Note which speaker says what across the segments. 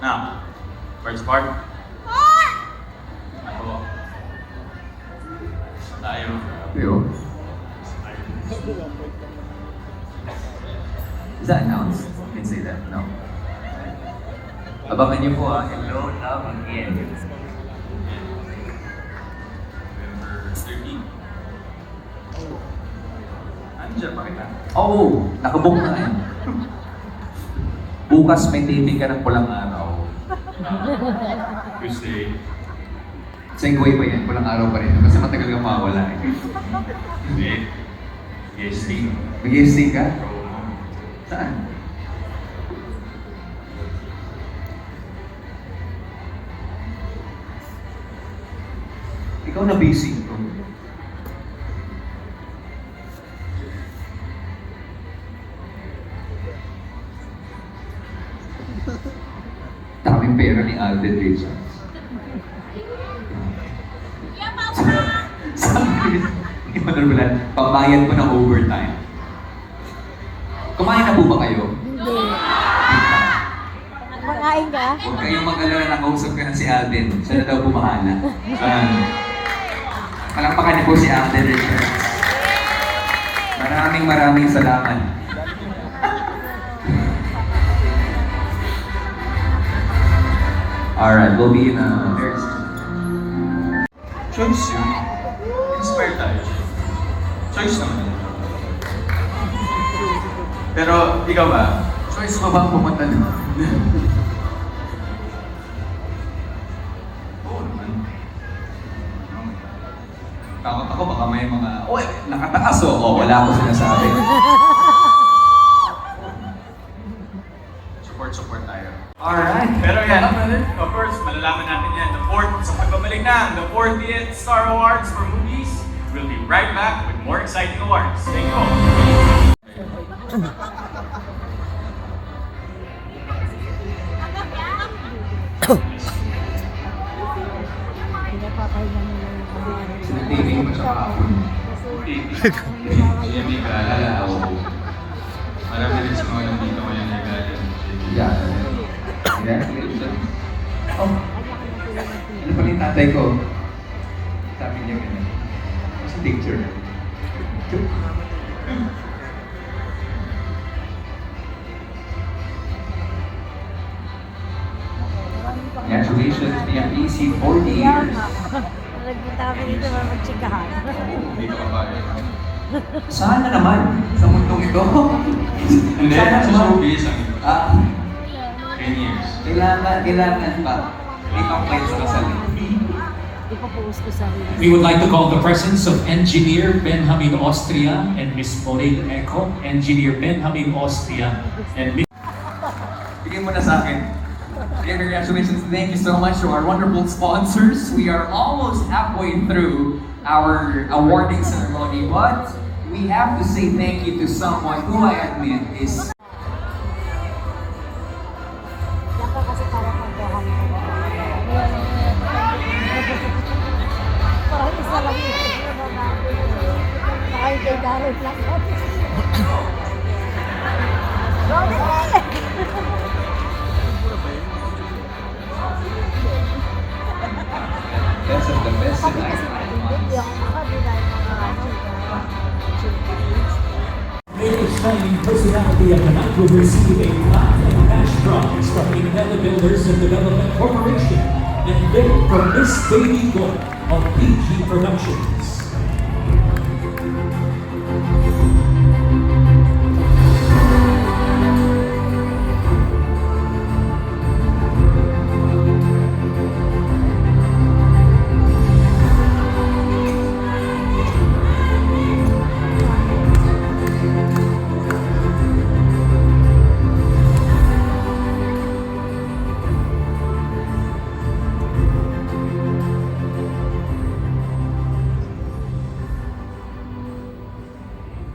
Speaker 1: Now, first part. Ako. Tayo.
Speaker 2: Yo. Is that announced? You can say that. No. Abangan niyo po Hello, love again.
Speaker 1: November 13. Andiyan pa kita.
Speaker 2: Oo, nakabook na yan. Bukas may taping ka ng pulang araw.
Speaker 1: Tuesday.
Speaker 2: Segway pa yan, pulang araw pa rin. Kasi matagal kang mawala eh.
Speaker 1: Hindi. Guesting.
Speaker 2: Mag-guesting ka?
Speaker 1: Promo.
Speaker 2: Saan? Ikaw na busy. Daming pera ni Alden Richards. Sabi ni Manor Bulan, pambayad mo ng overtime. Kumain na po ba kayo?
Speaker 3: Hindi. Makain ka?
Speaker 2: Huwag kayong mag-alala, nakausap ka na si Alden. Siya na daw bumahala. Palakpakan niyo po si Alden Richards. Maraming salamat. Alright, we'll be in there's
Speaker 1: Choice yun. Inspire tayo. Choice naman. Pero, ikaw ba?
Speaker 2: choice mo ba ang pumunta doon?
Speaker 1: Oo naman.
Speaker 2: Takot ako baka may mga, oy, nakataas oh, wala ako sinasabi.
Speaker 1: Support tayo.
Speaker 2: Alright.
Speaker 1: Pero yan, of course, malalaman natin yan. Sa pagbabalik ng the 40th Star Awards for Movies, we'll be right back with more exciting awards. Thank you all.
Speaker 3: Pinapapahinga nila yung kanya.
Speaker 2: Sinatibig mo sa kapon.
Speaker 1: Yan may kaalala ako. Marami rin sa mga nandito ngayon na galing.
Speaker 2: Yeah. Oh, ano pala yung tatay ko? Sabi niya ganyan. Sa picture. Congratulations, PMPC, 40 years.
Speaker 3: Nagpunta kami dito para magtsikahan.
Speaker 1: Dito ka ba?
Speaker 2: Sana naman sa mundong ito.
Speaker 1: Hindi,
Speaker 2: Sana
Speaker 1: sa
Speaker 2: naman.
Speaker 1: showbiz ang 10 years.
Speaker 2: Kailangan pa. May pang-fight sa kasal.
Speaker 3: Ipapost ko sa rin.
Speaker 4: We would like to call the presence of Engineer Benjamin Austria and Miss Maureen Eco. Engineer Benjamin Austria and Miss...
Speaker 2: Bigyan mo na sa akin. Again, congratulations. Thank you so much to our wonderful sponsors. We are almost halfway through our awarding ceremony, but we have to say thank you to someone who I admit is
Speaker 3: Yan ka kasi parang magdahan ko. Parang isa lang yung na natin. Saka yung kay Darren lang.
Speaker 2: best of the best in life.
Speaker 3: Hindi ako makadinay mga
Speaker 4: Latest shining personality of the night will receive a plaque and cash prize from Inella Builders and Development Corporation and then from Miss Baby Gold of PG Productions.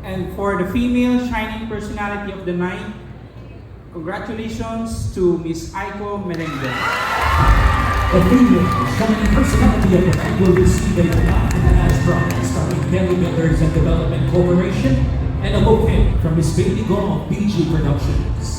Speaker 5: And for the female shining personality of the night, congratulations to Miss Aiko Merengue.
Speaker 4: The female shining personality of the night will receive a plaque and cash prize from Inella Builders and Development Corporation and a bouquet from Miss Baby Gold of PG Productions.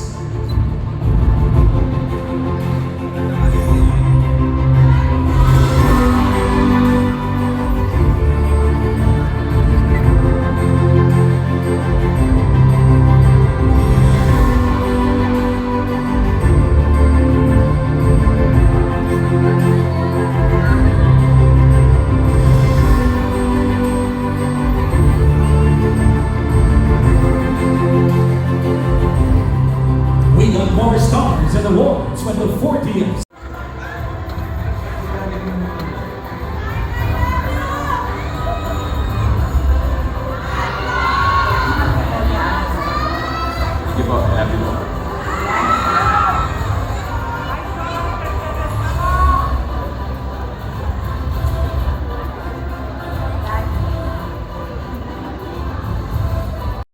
Speaker 4: unveiled more stars and awards when the 40th
Speaker 1: Give up, happy